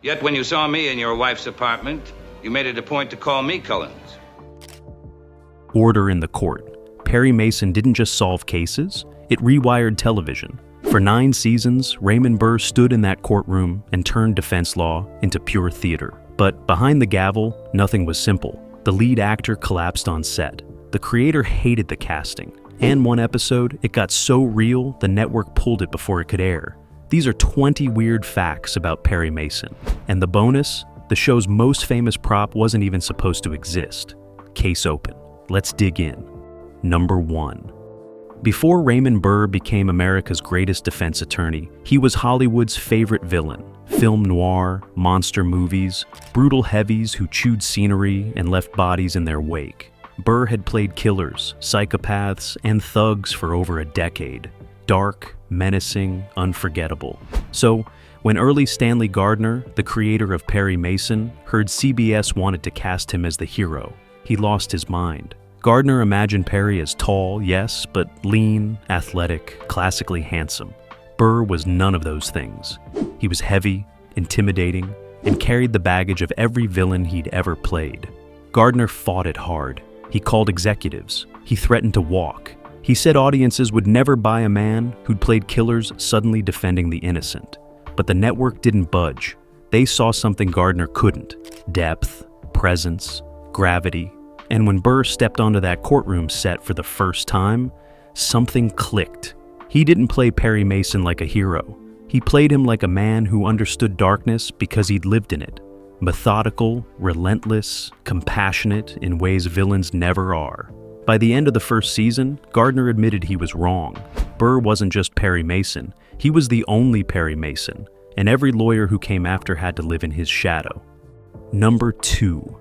Yet when you saw me in your wife's apartment, you made it a point to call me Cullens. Order in the court. Perry Mason didn't just solve cases, it rewired television. For 9 seasons, Raymond Burr stood in that courtroom and turned defense law into pure theater. But behind the gavel, nothing was simple. The lead actor collapsed on set. The creator hated the casting. And one episode, it got so real, the network pulled it before it could air. These are 20 weird facts about Perry Mason. And the bonus? The show's most famous prop wasn't even supposed to exist. Case open. Let's dig in. Number 1. Before Raymond Burr became America's greatest defense attorney, he was Hollywood's favorite villain. Film noir, monster movies, brutal heavies who chewed scenery and left bodies in their wake. Burr had played killers, psychopaths, and thugs for over a decade. Dark, menacing, unforgettable. So, when early Stanley Gardner, the creator of Perry Mason, heard CBS wanted to cast him as the hero, he lost his mind. Gardner imagined Perry as tall, yes, but lean, athletic, classically handsome. Burr was none of those things. He was heavy, intimidating, and carried the baggage of every villain he'd ever played. Gardner fought it hard. He called executives. He threatened to walk. He said audiences would never buy a man who'd played killers suddenly defending the innocent. But the network didn't budge. They saw something Gardner couldn't: depth, presence, gravity. And when Burr stepped onto that courtroom set for the first time, something clicked. He didn't play Perry Mason like a hero. He played him like a man who understood darkness because he'd lived in it. Methodical, relentless, compassionate in ways villains never are. By the end of the first season, Gardner admitted he was wrong. Burr wasn't just Perry Mason. He was the only Perry Mason, and every lawyer who came after had to live in his shadow. Number 2.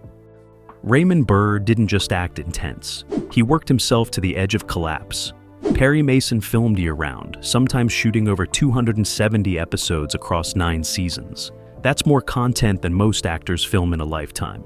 Raymond Burr didn't just act intense. He worked himself to the edge of collapse. Perry Mason filmed year-round, sometimes shooting over 270 episodes across 9 seasons. That's more content than most actors film in a lifetime.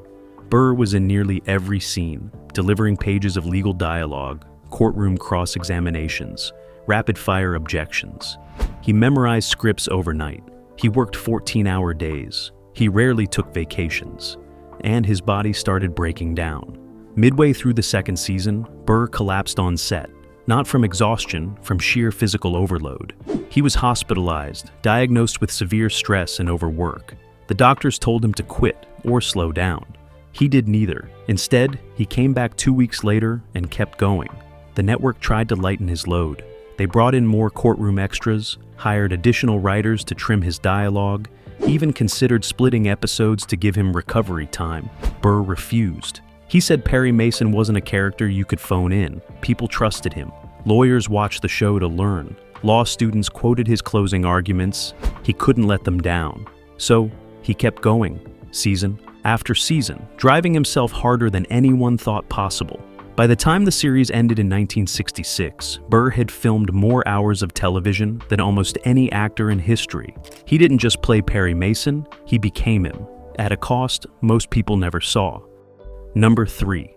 Burr was in nearly every scene, delivering pages of legal dialogue, courtroom cross-examinations, rapid-fire objections. He memorized scripts overnight. He worked 14-hour days. He rarely took vacations. And his body started breaking down. Midway through the second season, Burr collapsed on set, not from exhaustion, from sheer physical overload. He was hospitalized, diagnosed with severe stress and overwork. The doctors told him to quit or slow down. He did neither. Instead, he came back 2 weeks later and kept going. The network tried to lighten his load. They brought in more courtroom extras, hired additional writers to trim his dialogue, even considered splitting episodes to give him recovery time. Burr refused. He said Perry Mason wasn't a character you could phone in. People trusted him. Lawyers watched the show to learn. Law students quoted his closing arguments. He couldn't let them down. So he kept going, season after season, driving himself harder than anyone thought possible. By the time the series ended in 1966, Burr had filmed more hours of television than almost any actor in history. He didn't just play Perry Mason, he became him, at a cost most people never saw. Number 3.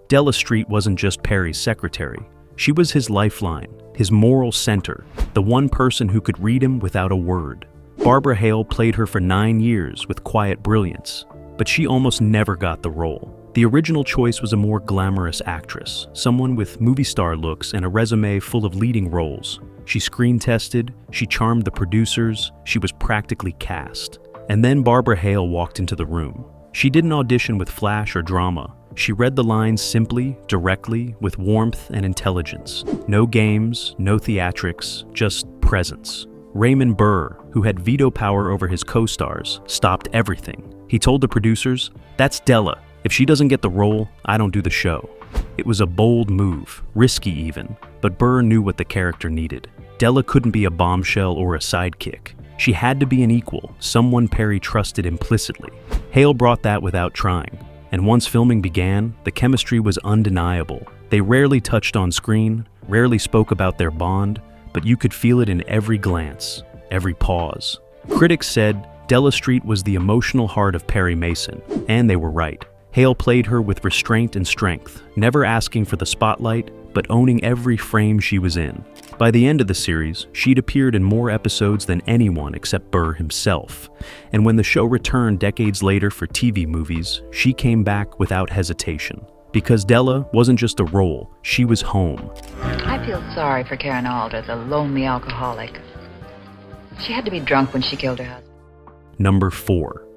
Della Street wasn't just Perry's secretary. She was his lifeline, his moral center, the one person who could read him without a word. Barbara Hale played her for 9 years with quiet brilliance, but she almost never got the role. The original choice was a more glamorous actress, someone with movie star looks and a resume full of leading roles. She screen tested, she charmed the producers, she was practically cast. And then Barbara Hale walked into the room. She didn't audition with flash or drama. She read the lines simply, directly, with warmth and intelligence. No games, no theatrics, just presence. Raymond Burr, who had veto power over his co-stars, stopped everything. He told the producers, "That's Della. If she doesn't get the role, I don't do the show." It was a bold move, risky even, but Burr knew what the character needed. Della couldn't be a bombshell or a sidekick. She had to be an equal, someone Perry trusted implicitly. Hale brought that without trying, and once filming began, the chemistry was undeniable. They rarely touched on screen, rarely spoke about their bond, but you could feel it in every glance, every pause. Critics said Della Street was the emotional heart of Perry Mason, and they were right. Hale played her with restraint and strength, never asking for the spotlight, but owning every frame she was in. By the end of the series, she'd appeared in more episodes than anyone except Burr himself. And when the show returned decades later for TV movies, she came back without hesitation. Because Della wasn't just a role, she was home. I feel sorry for Karen Alder, the lonely alcoholic. She had to be drunk when she killed her husband. Number 4.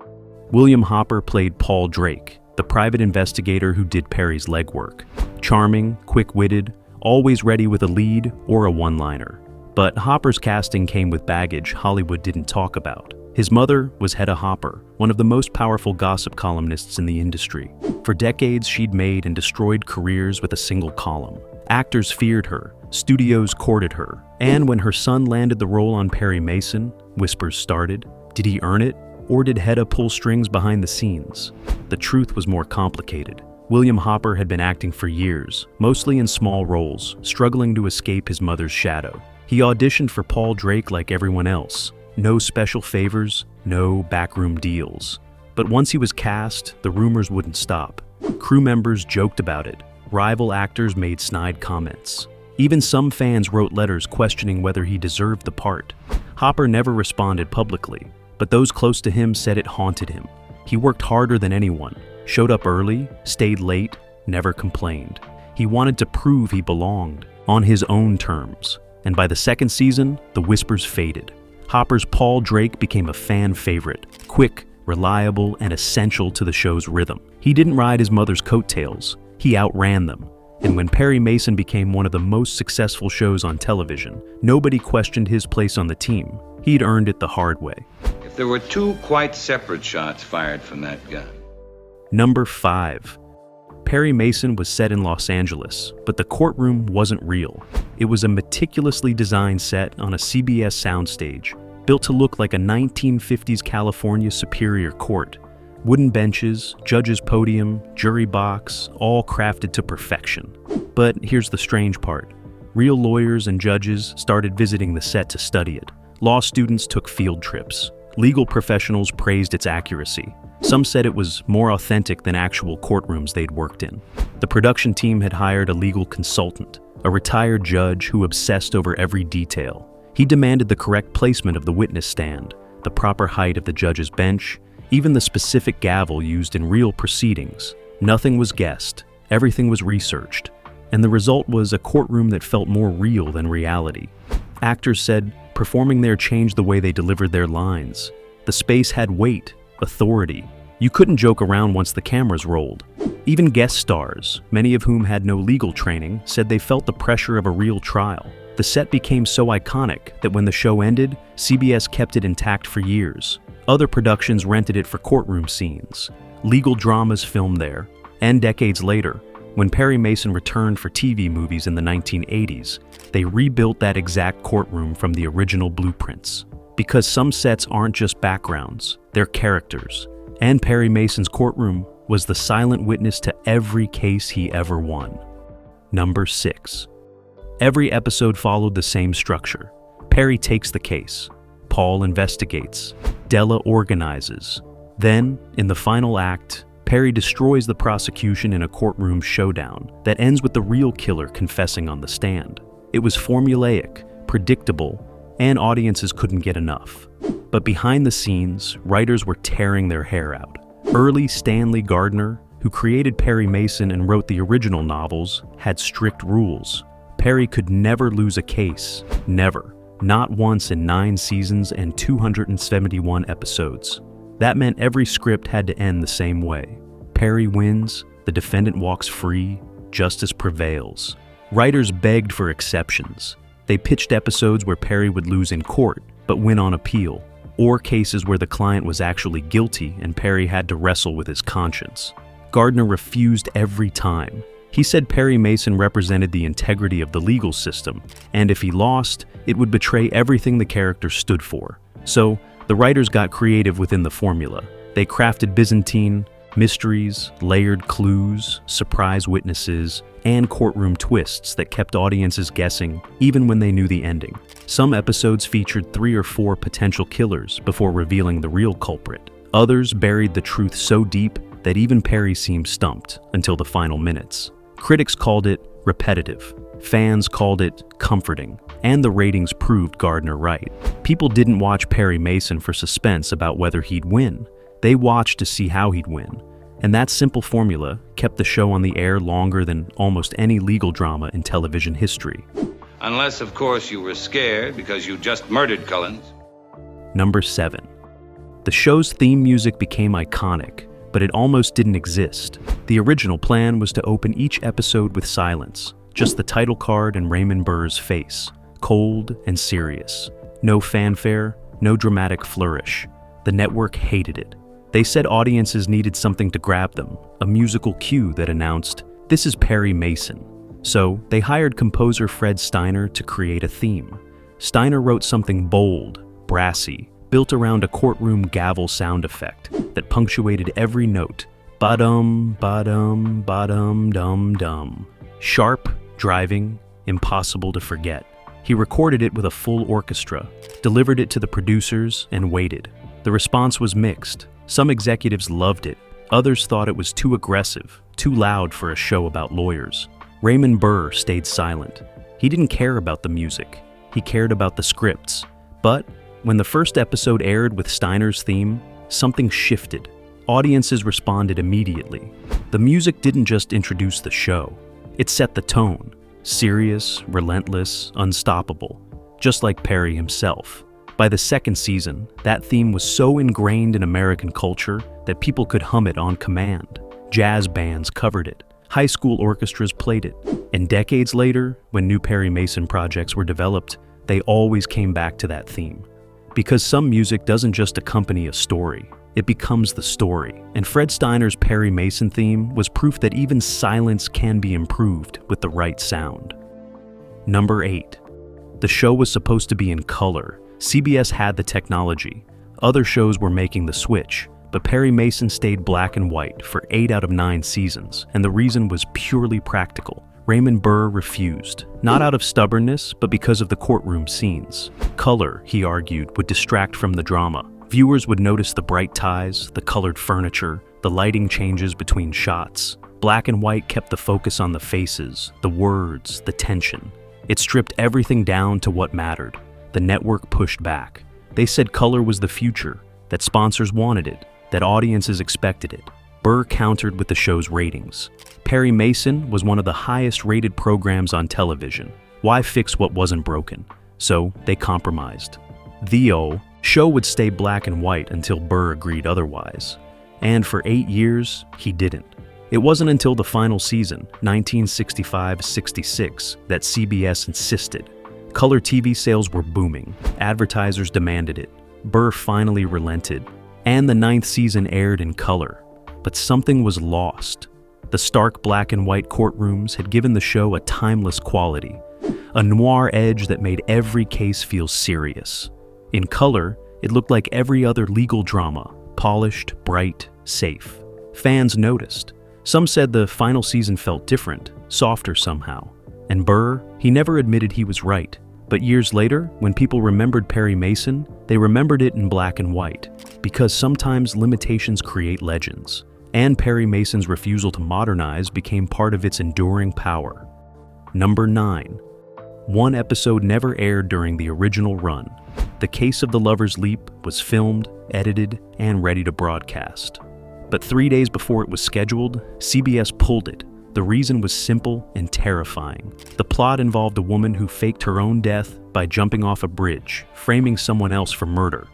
William Hopper played Paul Drake, the private investigator who did Perry's legwork. Charming, quick-witted, always ready with a lead or a one-liner. But Hopper's casting came with baggage Hollywood didn't talk about. His mother was Hedda Hopper, one of the most powerful gossip columnists in the industry. For decades, she'd made and destroyed careers with a single column. Actors feared her, studios courted her, and when her son landed the role on Perry Mason, whispers started. Did he earn it, or did Hedda pull strings behind the scenes? The truth was more complicated. William Hopper had been acting for years, mostly in small roles, struggling to escape his mother's shadow. He auditioned for Paul Drake like everyone else. No special favors, no backroom deals. But once he was cast, the rumors wouldn't stop. Crew members joked about it. Rival actors made snide comments. Even some fans wrote letters questioning whether he deserved the part. Hopper never responded publicly, but those close to him said it haunted him. He worked harder than anyone, showed up early, stayed late, never complained. He wanted to prove he belonged, on his own terms. And by the second season, the whispers faded. Hopper's Paul Drake became a fan favorite, quick, reliable, and essential to the show's rhythm. He didn't ride his mother's coattails, he outran them. And when Perry Mason became one of the most successful shows on television, nobody questioned his place on the team. He'd earned it the hard way. If there were 2 quite separate shots fired from that gun. Number 5. Perry Mason was set in Los Angeles, but the courtroom wasn't real. It was a meticulously designed set on a CBS soundstage, built to look like a 1950s California Superior Court. Wooden benches, judge's podium, jury box, all crafted to perfection. But here's the strange part. Real lawyers and judges started visiting the set to study it. Law students took field trips. Legal professionals praised its accuracy. Some said it was more authentic than actual courtrooms they'd worked in. The production team had hired a legal consultant, a retired judge who obsessed over every detail. He demanded the correct placement of the witness stand, the proper height of the judge's bench, even the specific gavel used in real proceedings. Nothing was guessed, everything was researched, and the result was a courtroom that felt more real than reality. Actors said performing there changed the way they delivered their lines. The space had weight, authority. You couldn't joke around once the cameras rolled. Even guest stars, many of whom had no legal training, said they felt the pressure of a real trial. The set became so iconic that when the show ended, CBS kept it intact for years. Other productions rented it for courtroom scenes. Legal dramas filmed there. And decades later, when Perry Mason returned for TV movies in the 1980s, they rebuilt that exact courtroom from the original blueprints. Because some sets aren't just backgrounds, they're characters. And Perry Mason's courtroom was the silent witness to every case he ever won. Number 6. Every episode followed the same structure. Perry takes the case. Paul investigates. Della organizes. Then, in the final act, Perry destroys the prosecution in a courtroom showdown that ends with the real killer confessing on the stand. It was formulaic, predictable, and audiences couldn't get enough. But behind the scenes, writers were tearing their hair out. Early Stanley Gardner, who created Perry Mason and wrote the original novels, had strict rules. Perry could never lose a case. Never. Not once in 9 seasons and 271 episodes. That meant every script had to end the same way. Perry wins, the defendant walks free, justice prevails. Writers begged for exceptions. They pitched episodes where Perry would lose in court, but win on appeal, or cases where the client was actually guilty and Perry had to wrestle with his conscience. Gardner refused every time. He said Perry Mason represented the integrity of the legal system, and if he lost, it would betray everything the character stood for. So, the writers got creative within the formula. They crafted Byzantine, mysteries, layered clues, surprise witnesses, and courtroom twists that kept audiences guessing even when they knew the ending. Some episodes featured 3 or 4 potential killers before revealing the real culprit. Others buried the truth so deep that even Perry seemed stumped until the final minutes. Critics called it repetitive, Fans called it comforting, and the ratings proved Gardner right. People didn't watch Perry Mason for suspense about whether he'd win. They watched to see how he'd win. And that simple formula kept the show on the air longer than almost any legal drama in television history. Unless, of course, you were scared because you just murdered Cullens. Number 7. The show's theme music became iconic, but it almost didn't exist. The original plan was to open each episode with silence, just the title card and Raymond Burr's face, cold and serious. No fanfare, no dramatic flourish. The network hated it. They said audiences needed something to grab them, a musical cue that announced, "This is Perry Mason." So they hired composer Fred Steiner to create a theme. Steiner wrote something bold, brassy, built around a courtroom gavel sound effect that punctuated every note. Ba-dum, ba-dum, ba-dum, dum-dum. Sharp, driving, impossible to forget. He recorded it with a full orchestra, delivered it to the producers, and waited. The response was mixed. Some executives loved it. Others thought it was too aggressive, too loud for a show about lawyers. Raymond Burr stayed silent. He didn't care about the music. He cared about the scripts. But when the first episode aired with Steiner's theme, something shifted. Audiences responded immediately. The music didn't just introduce the show. It set the tone. Serious, relentless, unstoppable. Just like Perry himself. By the second season, that theme was so ingrained in American culture that people could hum it on command. Jazz bands covered it. High school orchestras played it. And decades later, when new Perry Mason projects were developed, they always came back to that theme. Because some music doesn't just accompany a story, it becomes the story. And Fred Steiner's Perry Mason theme was proof that even silence can be improved with the right sound. Number 8. The show was supposed to be in color. CBS had the technology. Other shows were making the switch. But Perry Mason stayed black and white for 8 out of 9 seasons, and the reason was purely practical. Raymond Burr refused, not out of stubbornness, but because of the courtroom scenes. Color, he argued, would distract from the drama. Viewers would notice the bright ties, the colored furniture, the lighting changes between shots. Black and white kept the focus on the faces, the words, the tension. It stripped everything down to what mattered. The network pushed back. They said color was the future, that sponsors wanted it, that audiences expected it. Burr countered with the show's ratings. Perry Mason was one of the highest rated programs on television. Why fix what wasn't broken? So they compromised. The show would stay black and white until Burr agreed otherwise. And for 8 years, he didn't. It wasn't until the final season, 1965-66, that CBS insisted. Color TV sales were booming. Advertisers demanded it. Burr finally relented. And the 9th season aired in color. But something was lost. The stark black and white courtrooms had given the show a timeless quality, a noir edge that made every case feel serious. In color, it looked like every other legal drama, polished, bright, safe. Fans noticed. Some said the final season felt different, softer somehow. And Burr, he never admitted he was right. But years later, when people remembered Perry Mason, they remembered it in black and white, because sometimes limitations create legends. And Perry Mason's refusal to modernize became part of its enduring power. Number 9. One episode never aired during the original run. The Case of the Lover's Leap was filmed, edited, and ready to broadcast. But 3 days before it was scheduled, CBS pulled it. The reason was simple and terrifying. The plot involved a woman who faked her own death by jumping off a bridge, framing someone else for murder.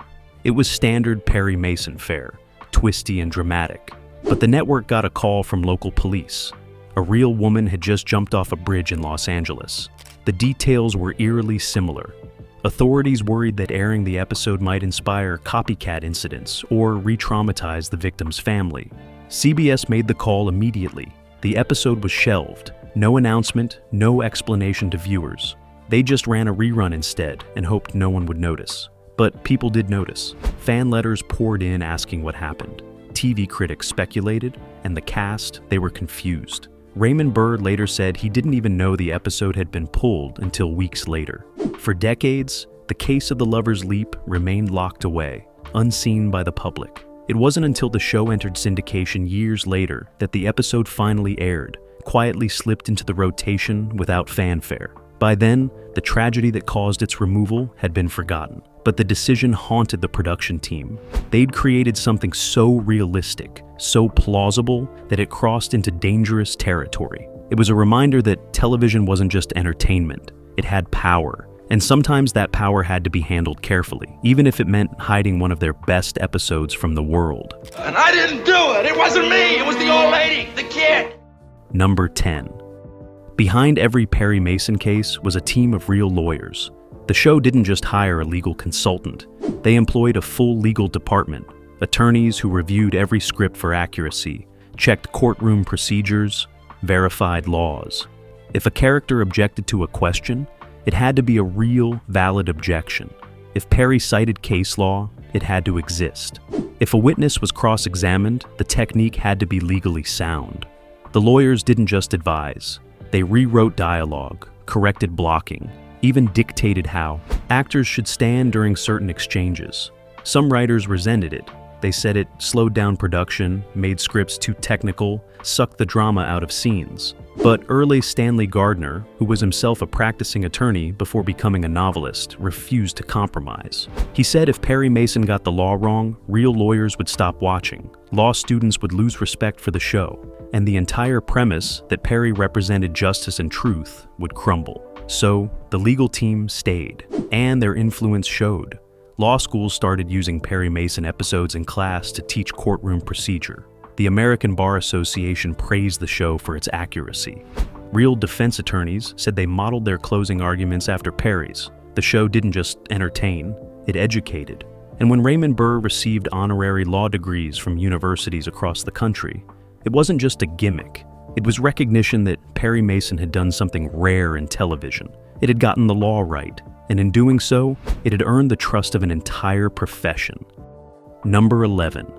It was standard Perry Mason fare, twisty and dramatic. But the network got a call from local police. A real woman had just jumped off a bridge in Los Angeles. The details were eerily similar. Authorities worried that airing the episode might inspire copycat incidents or re-traumatize the victim's family. CBS made the call immediately. The episode was shelved. No announcement, no explanation to viewers. They just ran a rerun instead and hoped no one would notice. But people did notice. Fan letters poured in asking what happened. TV critics speculated, and the cast, they were confused. Raymond Burr later said he didn't even know the episode had been pulled until weeks later. For decades, the Case of the Lover's Leap remained locked away, unseen by the public. It wasn't until the show entered syndication years later that the episode finally aired, quietly slipped into the rotation without fanfare. By then, the tragedy that caused its removal had been forgotten. But the decision haunted the production team. They'd created something so realistic, so plausible, that it crossed into dangerous territory. It was a reminder that television wasn't just entertainment. It had power. And sometimes that power had to be handled carefully, even if it meant hiding one of their best episodes from the world. And I didn't do it! It wasn't me! It was the old lady! The kid! Number 10. Behind every Perry Mason case was a team of real lawyers. The show didn't just hire a legal consultant. They employed a full legal department, attorneys who reviewed every script for accuracy, checked courtroom procedures, verified laws. If a character objected to a question, it had to be a real, valid objection. If Perry cited case law, it had to exist. If a witness was cross-examined, the technique had to be legally sound. The lawyers didn't just advise. They rewrote dialogue, corrected blocking, even dictated how actors should stand during certain exchanges. Some writers resented it. They said it slowed down production, made scripts too technical, sucked the drama out of scenes. But early Stanley Gardner, who was himself a practicing attorney before becoming a novelist, refused to compromise. He said if Perry Mason got the law wrong, real lawyers would stop watching, law students would lose respect for the show, and the entire premise that Perry represented justice and truth would crumble. So, the legal team stayed, and their influence showed. Law schools started using Perry Mason episodes in class to teach courtroom procedure. The American Bar Association praised the show for its accuracy. Real defense attorneys said they modeled their closing arguments after Perry's. The show didn't just entertain, it educated. And when Raymond Burr received honorary law degrees from universities across the country, it wasn't just a gimmick. It was recognition that Perry Mason had done something rare in television. It had gotten the law right, and in doing so, it had earned the trust of an entire profession. Number 11.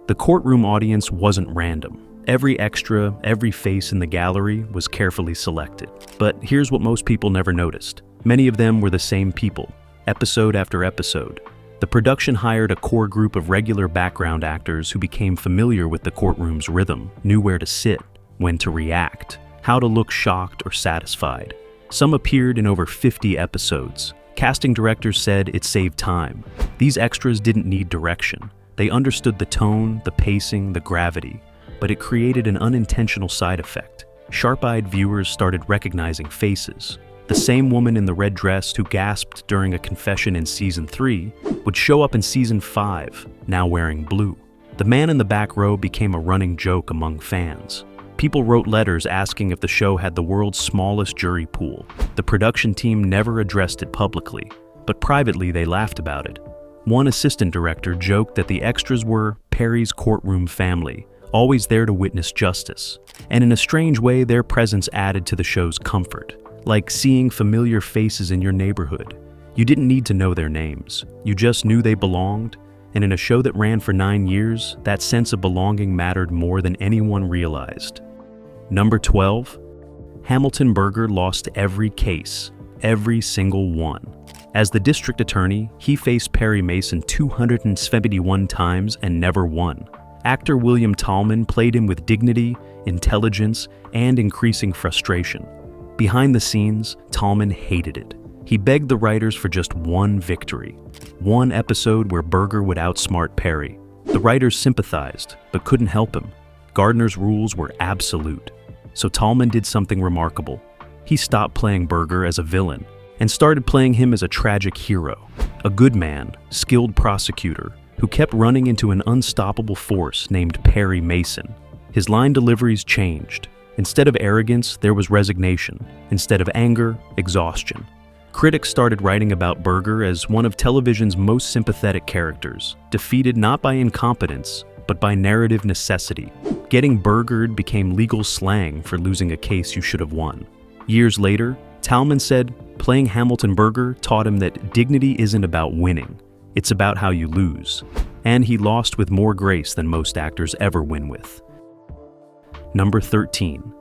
The courtroom audience wasn't random. Every extra, every face in the gallery was carefully selected. But here's what most people never noticed. Many of them were the same people, episode after episode. The production hired a core group of regular background actors who became familiar with the courtroom's rhythm, knew where to sit, when to react, how to look shocked or satisfied. Some appeared in over 50 episodes. Casting directors said it saved time. These extras didn't need direction. They understood the tone, the pacing, the gravity, but it created an unintentional side effect. Sharp-eyed viewers started recognizing faces. The same woman in the red dress who gasped during a confession in Season 3 would show up in Season 5, now wearing blue. The man in the back row became a running joke among fans. People wrote letters asking if the show had the world's smallest jury pool. The production team never addressed it publicly, but privately they laughed about it. One assistant director joked that the extras were Perry's courtroom family, always there to witness justice. And in a strange way, their presence added to the show's comfort, like seeing familiar faces in your neighborhood. You didn't need to know their names. You just knew they belonged, and in a show that ran for 9 years, that sense of belonging mattered more than anyone realized. Number 12. Hamilton Berger lost every case, every single one. As the district attorney, he faced Perry Mason 271 times and never won. Actor William Tallman played him with dignity, intelligence, and increasing frustration. Behind the scenes, Tallman hated it. He begged the writers for just one victory, one episode where Berger would outsmart Perry. The writers sympathized, but couldn't help him. Gardner's rules were absolute. So Tallman did something remarkable. He stopped playing Berger as a villain and started playing him as a tragic hero, a good man, skilled prosecutor, who kept running into an unstoppable force named Perry Mason. His line deliveries changed. Instead of arrogance, there was resignation. Instead of anger, exhaustion. Critics started writing about Berger as one of television's most sympathetic characters, defeated not by incompetence, but by narrative necessity. Getting Bergered became legal slang for losing a case you should have won. Years later, Tallman said, playing Hamilton Berger taught him that dignity isn't about winning, it's about how you lose. And he lost with more grace than most actors ever win with. Number 13.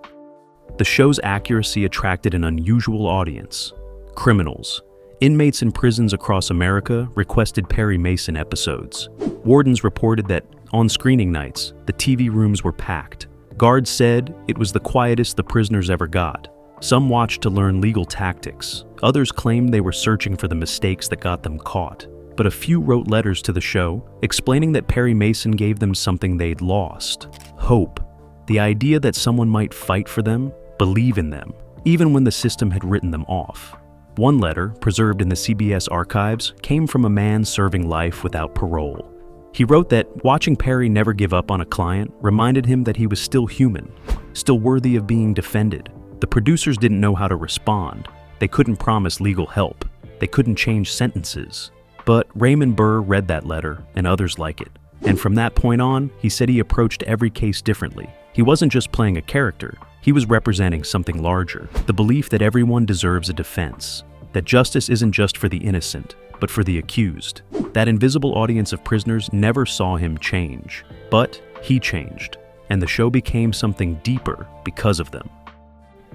The show's accuracy attracted an unusual audience. Criminals. Inmates in prisons across America requested Perry Mason episodes. Wardens reported that on screening nights, the TV rooms were packed. Guards said it was the quietest the prisoners ever got. Some watched to learn legal tactics. Others claimed they were searching for the mistakes that got them caught. But a few wrote letters to the show explaining that Perry Mason gave them something they'd lost: hope. The idea that someone might fight for them, believe in them, even when the system had written them off. One letter, preserved in the CBS archives, came from a man serving life without parole. He wrote that watching Perry never give up on a client reminded him that he was still human, still worthy of being defended. The producers didn't know how to respond. They couldn't promise legal help. They couldn't change sentences. But Raymond Burr read that letter, and others like it. And from that point on, he said he approached every case differently. He wasn't just playing a character. He was representing something larger, the belief that everyone deserves a defense, that justice isn't just for the innocent, but for the accused. That invisible audience of prisoners never saw him change, but he changed, and the show became something deeper because of them.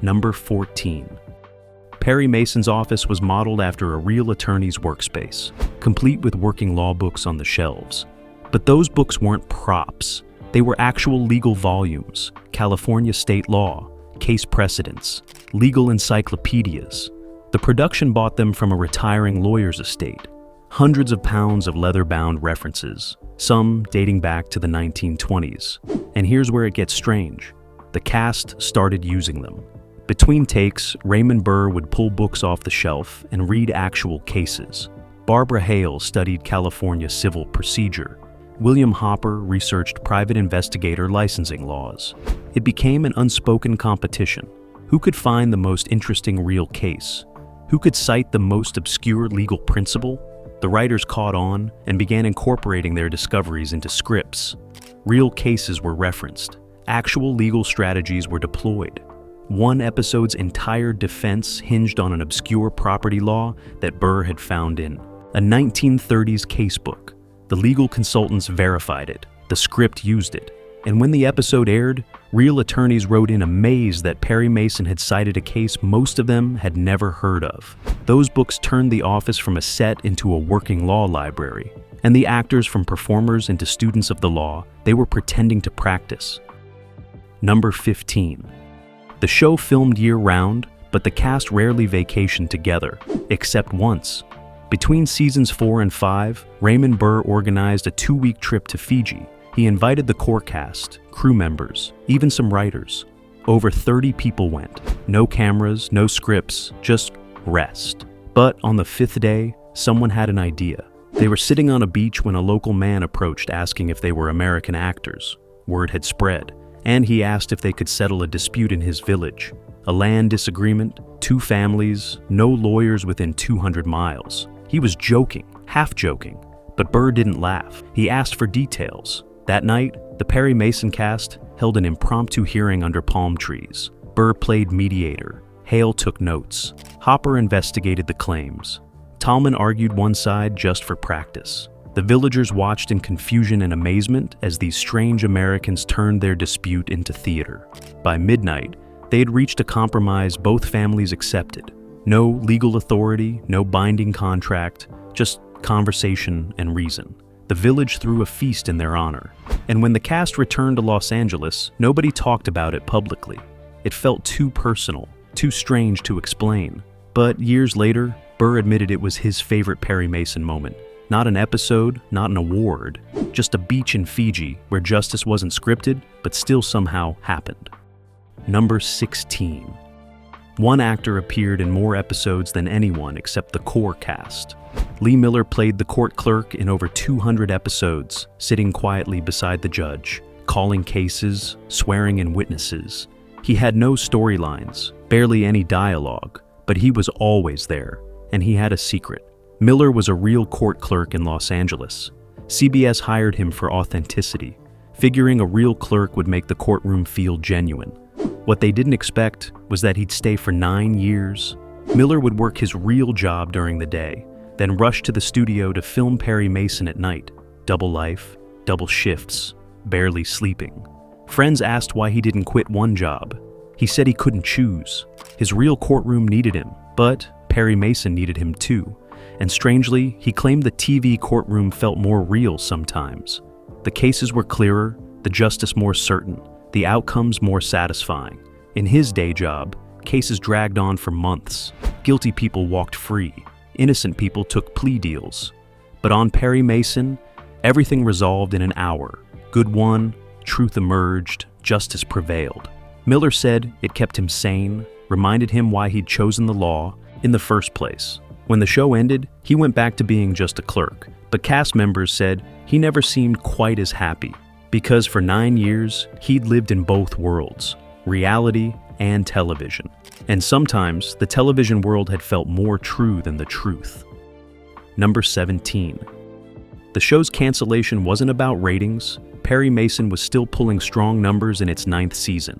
Number 14. Perry Mason's office was modeled after a real attorney's workspace, complete with working law books on the shelves. But those books weren't props. They were actual legal volumes, California state law, case precedents, legal encyclopedias. The production bought them from a retiring lawyer's estate. Hundreds of pounds of leather-bound references, some dating back to the 1920s. And here's where it gets strange. The cast started using them. Between takes, Raymond Burr would pull books off the shelf and read actual cases. Barbara Hale studied California civil procedure. William Hopper researched private investigator licensing laws. It became an unspoken competition. Who could find the most interesting real case? Who could cite the most obscure legal principle? The writers caught on and began incorporating their discoveries into scripts. Real cases were referenced. Actual legal strategies were deployed. One episode's entire defense hinged on an obscure property law that Burr had found in a 1930s casebook. The legal consultants verified it. The script used it. And when the episode aired, real attorneys wrote in amazed that Perry Mason had cited a case most of them had never heard of. Those books turned the office from a set into a working law library. And the actors from performers into students of the law, they were pretending to practice. Number 15. The show filmed year-round, but the cast rarely vacationed together, except once. Between seasons 4 and 5, Raymond Burr organized a 2-week trip to Fiji. He invited the core cast, crew members, even some writers. Over 30 people went. No cameras, no scripts, just rest. But on the 5th day, someone had an idea. They were sitting on a beach when a local man approached asking if they were American actors. Word had spread, and he asked if they could settle a dispute in his village. A land disagreement, 2 families, no lawyers within 200 miles. He was joking, half joking, but Burr didn't laugh. He asked for details. That night, the Perry Mason cast held an impromptu hearing under palm trees. Burr played mediator. Hale took notes. Hopper investigated the claims. Tallman argued one side just for practice. The villagers watched in confusion and amazement as these strange Americans turned their dispute into theater. By midnight, they had reached a compromise both families accepted. No legal authority, no binding contract, just conversation and reason. The village threw a feast in their honor. And when the cast returned to Los Angeles, nobody talked about it publicly. It felt too personal, too strange to explain. But years later, Burr admitted it was his favorite Perry Mason moment. Not an episode, not an award, just a beach in Fiji where justice wasn't scripted, but still somehow happened. Number 16. One actor appeared in more episodes than anyone except the core cast. Lee Miller played the court clerk in over 200 episodes, sitting quietly beside the judge, calling cases, swearing in witnesses. He had no storylines, barely any dialogue, but he was always there, and he had a secret. Miller was a real court clerk in Los Angeles. CBS hired him for authenticity, figuring a real clerk would make the courtroom feel genuine. What they didn't expect was that he'd stay for 9 years. Miller would work his real job during the day, then rush to the studio to film Perry Mason at night. Double life, double shifts, barely sleeping. Friends asked why he didn't quit one job. He said he couldn't choose. His real courtroom needed him, but Perry Mason needed him too. And strangely, he claimed the TV courtroom felt more real sometimes. The cases were clearer, the justice more certain, the outcomes more satisfying. In his day job, cases dragged on for months. Guilty people walked free. Innocent people took plea deals. But on Perry Mason, everything resolved in an hour. Good won, truth emerged, justice prevailed. Miller said it kept him sane, reminded him why he'd chosen the law in the first place. When the show ended, he went back to being just a clerk, but cast members said he never seemed quite as happy, because for 9 years, he'd lived in both worlds, reality and television. And sometimes, the television world had felt more true than the truth. Number 17. The show's cancellation wasn't about ratings. Perry Mason was still pulling strong numbers in its 9th season.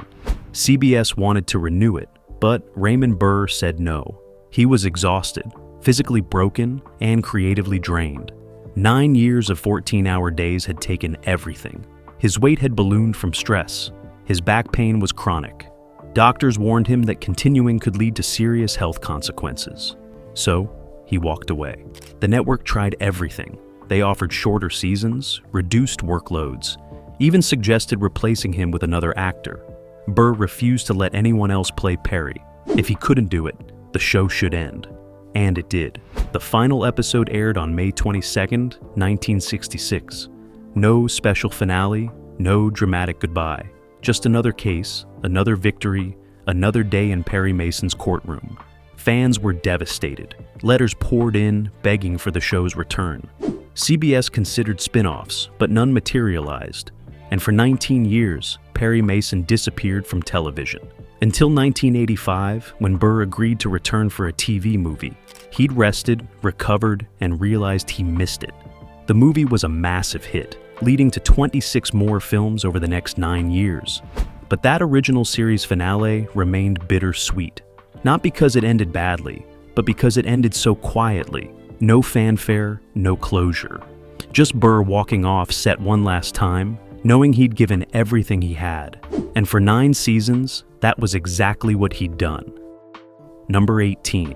CBS wanted to renew it, but Raymond Burr said no. He was exhausted, physically broken, and creatively drained. 9 years of 14-hour days had taken everything. His weight had ballooned from stress. His back pain was chronic. Doctors warned him that continuing could lead to serious health consequences. So, he walked away. The network tried everything. They offered shorter seasons, reduced workloads, even suggested replacing him with another actor. Burr refused to let anyone else play Perry. If he couldn't do it, the show should end. And it did. The final episode aired on May 22nd, 1966. No special finale, no dramatic goodbye. Just another case, another victory, another day in Perry Mason's courtroom. Fans were devastated. Letters poured in, begging for the show's return. CBS considered spin-offs, but none materialized. And for 19 years, Perry Mason disappeared from television. Until 1985, when Burr agreed to return for a TV movie. He'd rested, recovered, and realized he missed it. The movie was a massive hit, leading to 26 more films over the next 9 years. But that original series finale remained bittersweet. Not because it ended badly, but because it ended so quietly. No fanfare, no closure. Just Burr walking off set one last time, knowing he'd given everything he had. And for 9 seasons, that was exactly what he'd done. Number 18.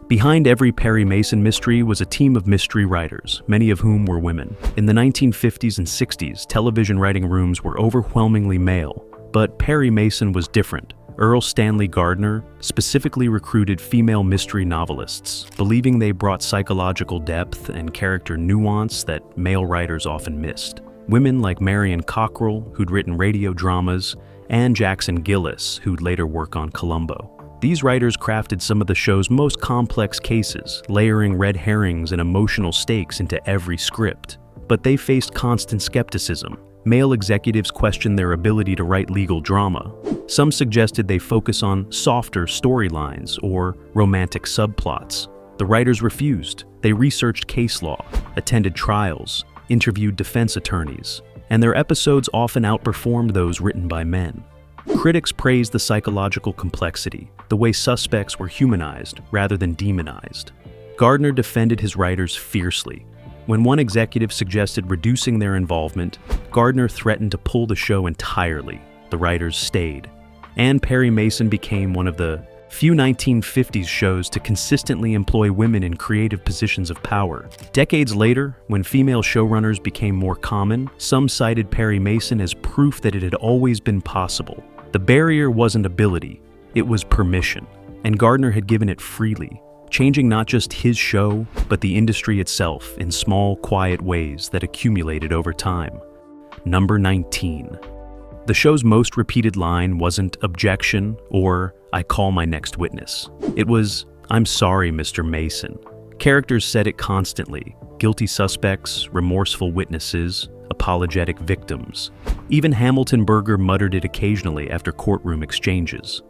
Behind every Perry Mason mystery was a team of mystery writers, many of whom were women. In the 1950s and 60s, television writing rooms were overwhelmingly male, but Perry Mason was different. Earl Stanley Gardner specifically recruited female mystery novelists, believing they brought psychological depth and character nuance that male writers often missed. Women like Marion Cockrell, who'd written radio dramas, and Jackson Gillis, who'd later work on Columbo. These writers crafted some of the show's most complex cases, layering red herrings and emotional stakes into every script. But they faced constant skepticism. Male executives questioned their ability to write legal drama. Some suggested they focus on softer storylines or romantic subplots. The writers refused. They researched case law, attended trials, interviewed defense attorneys, and their episodes often outperformed those written by men. Critics praised the psychological complexity, the way suspects were humanized rather than demonized. Gardner defended his writers fiercely. When one executive suggested reducing their involvement, Gardner threatened to pull the show entirely. The writers stayed. And Perry Mason became one of the few 1950s shows to consistently employ women in creative positions of power. Decades later, when female showrunners became more common, some cited Perry Mason as proof that it had always been possible. The barrier wasn't ability, it was permission, and Gardner had given it freely, changing not just his show, but the industry itself in small, quiet ways that accumulated over time. Number 19. The show's most repeated line wasn't "objection" or "I call my next witness." It was, "I'm sorry, Mr. Mason." Characters said it constantly: guilty suspects, remorseful witnesses, apologetic victims. Even Hamilton Berger muttered it occasionally after courtroom exchanges.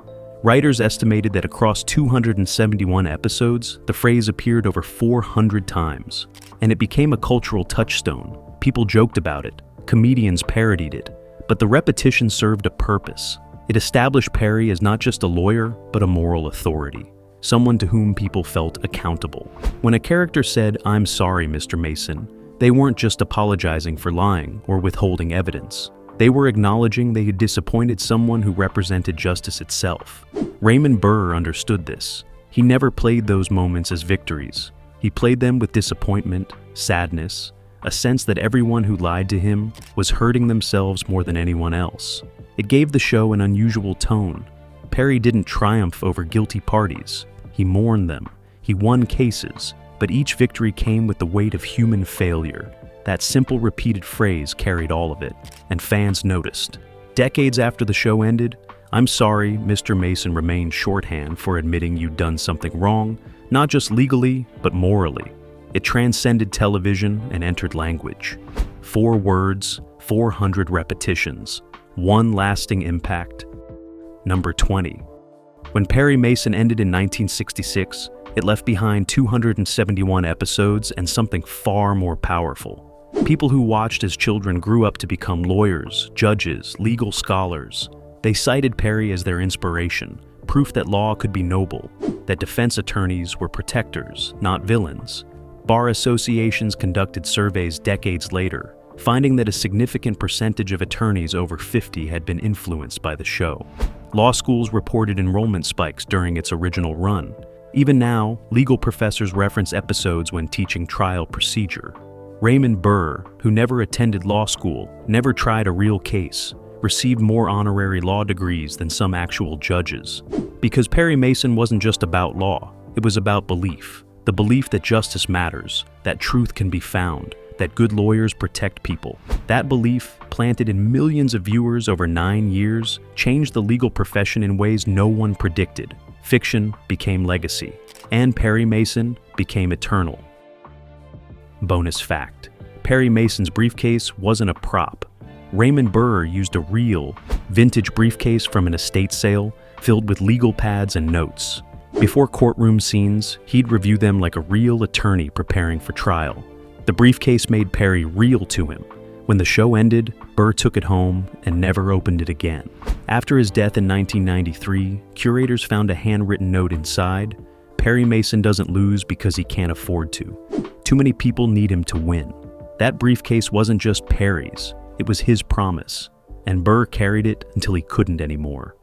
Writers estimated that across 271 episodes, the phrase appeared over 400 times, and it became a cultural touchstone. People joked about it, comedians parodied it, but the repetition served a purpose. It established Perry as not just a lawyer, but a moral authority, someone to whom people felt accountable. When a character said, "I'm sorry, Mr. Mason," they weren't just apologizing for lying or withholding evidence. They were acknowledging they had disappointed someone who represented justice itself. Raymond Burr understood this. He never played those moments as victories. He played them with disappointment, sadness, a sense that everyone who lied to him was hurting themselves more than anyone else. It gave the show an unusual tone. Perry didn't triumph over guilty parties. He mourned them. He won cases, but each victory came with the weight of human failure. That simple repeated phrase carried all of it, and fans noticed. Decades after the show ended, "I'm sorry, Mr. Mason" remained shorthand for admitting you'd done something wrong, not just legally, but morally. It transcended television and entered language. 4 words, 400 repetitions, one lasting impact. Number 20. When Perry Mason ended in 1966, it left behind 271 episodes and something far more powerful. People who watched as children grew up to become lawyers, judges, legal scholars. They cited Perry as their inspiration, proof that law could be noble, that defense attorneys were protectors, not villains. Bar associations conducted surveys decades later, finding that a significant percentage of attorneys over 50 had been influenced by the show. Law schools reported enrollment spikes during its original run. Even now, legal professors reference episodes when teaching trial procedure. Raymond Burr, who never attended law school, never tried a real case, received more honorary law degrees than some actual judges. Because Perry Mason wasn't just about law, it was about belief. The belief that justice matters, that truth can be found, that good lawyers protect people. That belief, planted in millions of viewers over 9 years, changed the legal profession in ways no one predicted. Fiction became legacy, and Perry Mason became eternal. Bonus fact: Perry Mason's briefcase wasn't a prop. Raymond Burr used a real, vintage briefcase from an estate sale filled with legal pads and notes. Before courtroom scenes, he'd review them like a real attorney preparing for trial. The briefcase made Perry real to him. When the show ended, Burr took it home and never opened it again. After his death in 1993, curators found a handwritten note inside. Perry Mason doesn't lose because he can't afford to. Too many people need him to win. That briefcase wasn't just Perry's, it was his promise, and Burr carried it until he couldn't anymore.